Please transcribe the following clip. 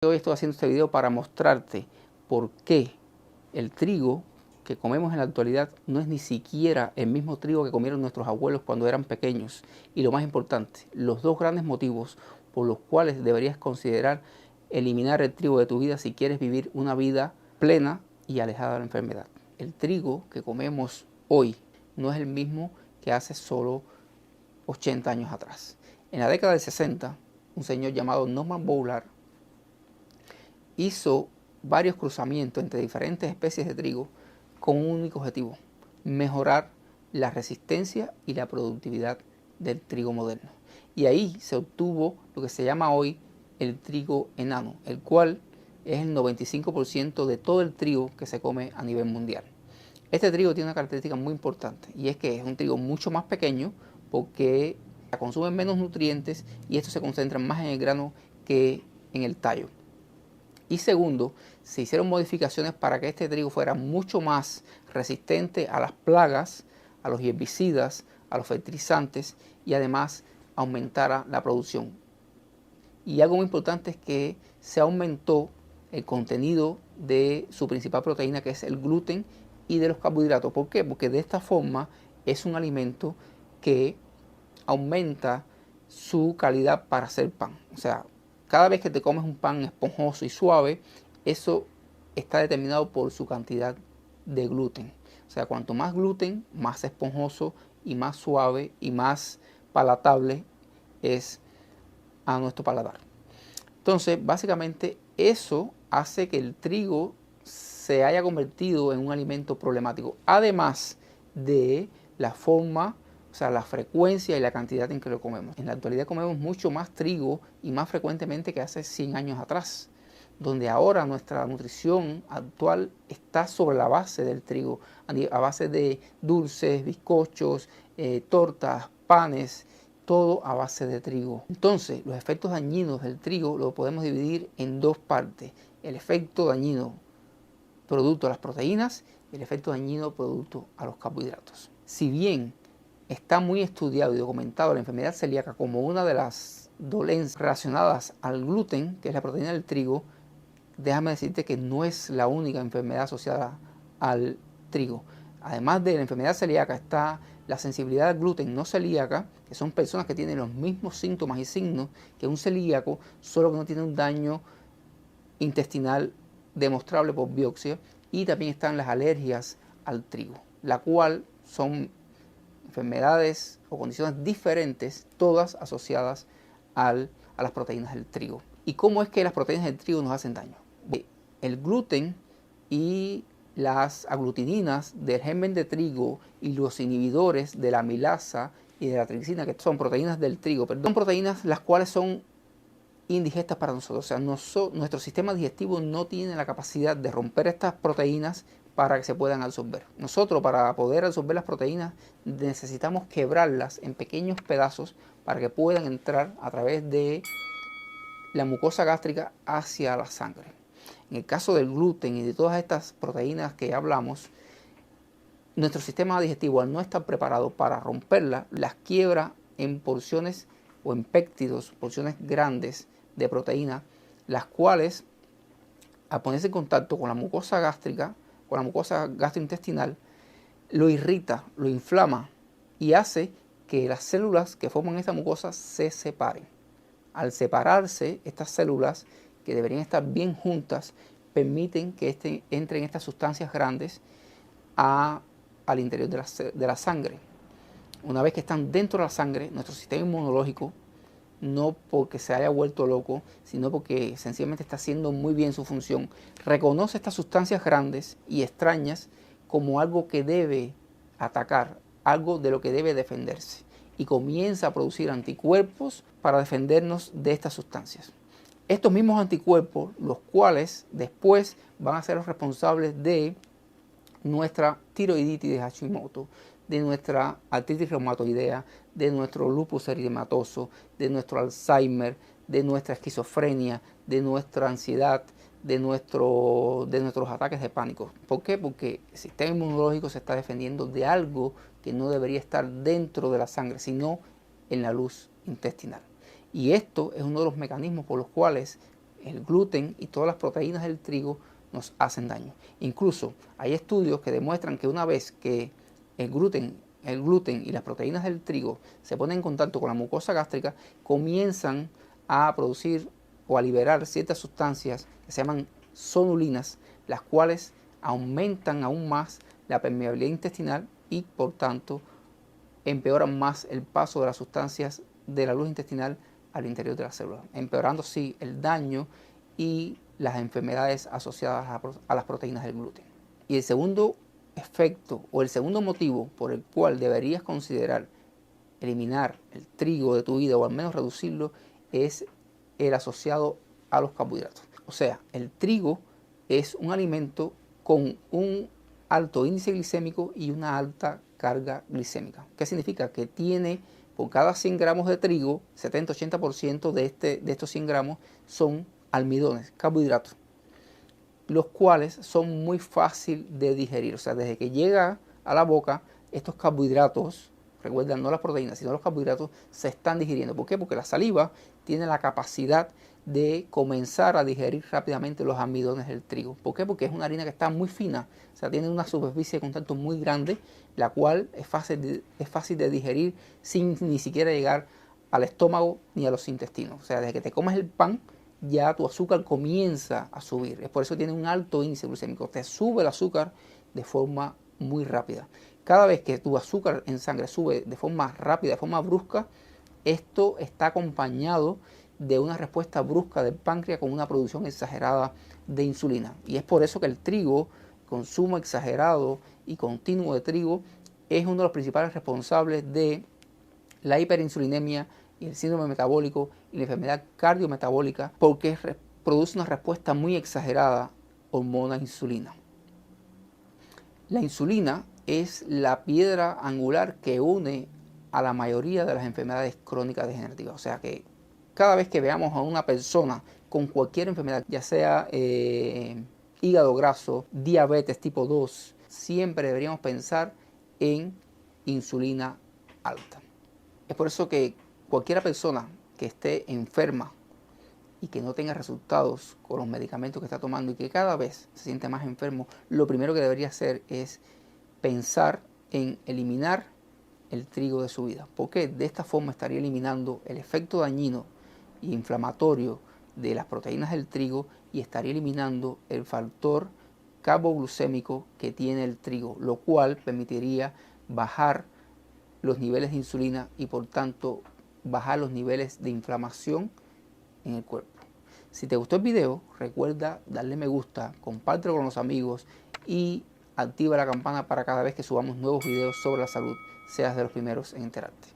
Hoy estoy haciendo este video para mostrarte por qué el trigo que comemos en la actualidad no es ni siquiera el mismo trigo que comieron nuestros abuelos cuando eran pequeños. Y lo más importante, los dos grandes motivos por los cuales deberías considerar eliminar el trigo de tu vida si quieres vivir una vida plena y alejada de la enfermedad. El trigo que comemos hoy no es el mismo que hace solo 80 años atrás. En la década del 60, un señor llamado Norman Boulard hizo varios cruzamientos entre diferentes especies de trigo con un único objetivo: mejorar la resistencia y la productividad del trigo moderno. Y ahí se obtuvo lo que se llama hoy el trigo enano, el cual es el 95% de todo el trigo que se come a nivel mundial. Este trigo tiene una característica muy importante, y es que es un trigo mucho más pequeño porque consume menos nutrientes y esto se concentra más en el grano que en el tallo. Y segundo, se hicieron modificaciones para que este trigo fuera mucho más resistente a las plagas, a los herbicidas, a los fertilizantes, y además aumentara la producción. Y algo muy importante es que se aumentó el contenido de su principal proteína, que es el gluten, y de los carbohidratos. ¿Por qué? Porque de esta forma es un alimento que aumenta su calidad para hacer pan. O sea, cada vez que te comes un pan esponjoso y suave, eso está determinado por su cantidad de gluten. O sea, cuanto más gluten, más esponjoso y más suave y más palatable es a nuestro paladar. Entonces, básicamente eso hace que el trigo se haya convertido en un alimento problemático, además de la forma, o sea, la frecuencia y la cantidad en que lo comemos. En la actualidad comemos mucho más trigo y más frecuentemente que hace 100 años atrás, donde ahora nuestra nutrición actual está sobre la base del trigo, a base de dulces, bizcochos, tortas, panes, todo a base de trigo. Entonces, los efectos dañinos del trigo lo podemos dividir en dos partes: el efecto dañino producto a las proteínas y el efecto dañino producto a los carbohidratos. Si bien está muy estudiado y documentado la enfermedad celíaca como una de las dolencias relacionadas al gluten, que es la proteína del trigo, déjame decirte que no es la única enfermedad asociada al trigo. Además de la enfermedad celíaca está la sensibilidad al gluten no celíaca, que son personas que tienen los mismos síntomas y signos que un celíaco, solo que no tiene un daño intestinal demostrable por biopsia. Y también están las alergias al trigo, la cual son enfermedades o condiciones diferentes, todas asociadas a las proteínas del trigo. ¿Y cómo es que las proteínas del trigo nos hacen daño? El gluten y las aglutininas del germen de trigo y los inhibidores de la amilasa y de la tripsina, que son proteínas del trigo, pero son proteínas las cuales son indigestas para nosotros. O sea, nuestro sistema digestivo no tiene la capacidad de romper estas proteínas para que se puedan absorber. Nosotros, para poder absorber las proteínas, necesitamos quebrarlas en pequeños pedazos para que puedan entrar a través de la mucosa gástrica hacia la sangre. En el caso del gluten y de todas estas proteínas que hablamos, nuestro sistema digestivo, al no estar preparado para romperlas, las quiebra en porciones o en péptidos, porciones grandes de proteína, las cuales, al ponerse en contacto con la mucosa gástrica, con la mucosa gastrointestinal, lo irrita, lo inflama y hace que las células que forman esta mucosa se separen. Al separarse, estas células, que deberían estar bien juntas, permiten que entren estas sustancias grandes al interior de la sangre. Una vez que están dentro de la sangre, nuestro sistema inmunológico, no porque se haya vuelto loco, sino porque sencillamente está haciendo muy bien su función, reconoce estas sustancias grandes y extrañas como algo que debe atacar, algo de lo que debe defenderse, y comienza a producir anticuerpos para defendernos de estas sustancias. Estos mismos anticuerpos, los cuales después van a ser los responsables de nuestra tiroiditis de Hashimoto, de nuestra artritis reumatoidea, de nuestro lupus eritematoso, de nuestro Alzheimer, de nuestra esquizofrenia, de nuestra ansiedad, de nuestros ataques de pánico. ¿Por qué? Porque el sistema inmunológico se está defendiendo de algo que no debería estar dentro de la sangre, sino en la luz intestinal. Y esto es uno de los mecanismos por los cuales el gluten y todas las proteínas del trigo nos hacen daño. Incluso hay estudios que demuestran que una vez que el gluten y las proteínas del trigo se ponen en contacto con la mucosa gástrica, comienzan a producir o a liberar ciertas sustancias que se llaman sonulinas, las cuales aumentan aún más la permeabilidad intestinal y por tanto empeoran más el paso de las sustancias de la luz intestinal al interior de la célula, empeorando así el daño y las enfermedades asociadas a las proteínas del gluten. Y el segundo efecto o el segundo motivo por el cual deberías considerar eliminar el trigo de tu vida o al menos reducirlo es el asociado a los carbohidratos. O sea, el trigo es un alimento con un alto índice glicémico y una alta carga glicémica. ¿Qué significa? Que tiene por cada 100 gramos de trigo, 70-80% de estos 100 gramos son almidones, carbohidratos, los cuales son muy fácil de digerir. O sea, desde que llega a la boca, estos carbohidratos, recuerden, no las proteínas, sino los carbohidratos, se están digiriendo. ¿Por qué? Porque la saliva tiene la capacidad de comenzar a digerir rápidamente los almidones del trigo. ¿Por qué? Porque es una harina que está muy fina, o sea, tiene una superficie de contacto muy grande, la cual es fácil de digerir sin ni siquiera llegar al estómago ni a los intestinos. O sea, desde que te comes el pan, ya tu azúcar comienza a subir. Es por eso que tiene un alto índice glucémico. Te sube el azúcar de forma muy rápida. Cada vez que tu azúcar en sangre sube de forma rápida, de forma brusca, esto está acompañado de una respuesta brusca del páncreas con una producción exagerada de insulina. Y es por eso que el trigo, consumo exagerado y continuo de trigo, es uno de los principales responsables de la hiperinsulinemia y el síndrome metabólico y la enfermedad cardiometabólica, porque produce una respuesta muy exagerada hormona insulina. La insulina es la piedra angular que une a la mayoría de las enfermedades crónicas degenerativas. O sea que cada vez que veamos a una persona con cualquier enfermedad, ya sea hígado graso, diabetes tipo 2, siempre deberíamos pensar en insulina alta. Es por eso que cualquier persona que esté enferma y que no tenga resultados con los medicamentos que está tomando y que cada vez se siente más enfermo, lo primero que debería hacer es pensar en eliminar el trigo de su vida, porque de esta forma estaría eliminando el efecto dañino e inflamatorio de las proteínas del trigo y estaría eliminando el factor carboglucémico que tiene el trigo, lo cual permitiría bajar los niveles de insulina y por tanto bajar los niveles de inflamación en el cuerpo. Si te gustó el video, recuerda darle me gusta, compártelo con los amigos y activa la campana para cada vez que subamos nuevos videos sobre la salud, seas de los primeros en enterarte.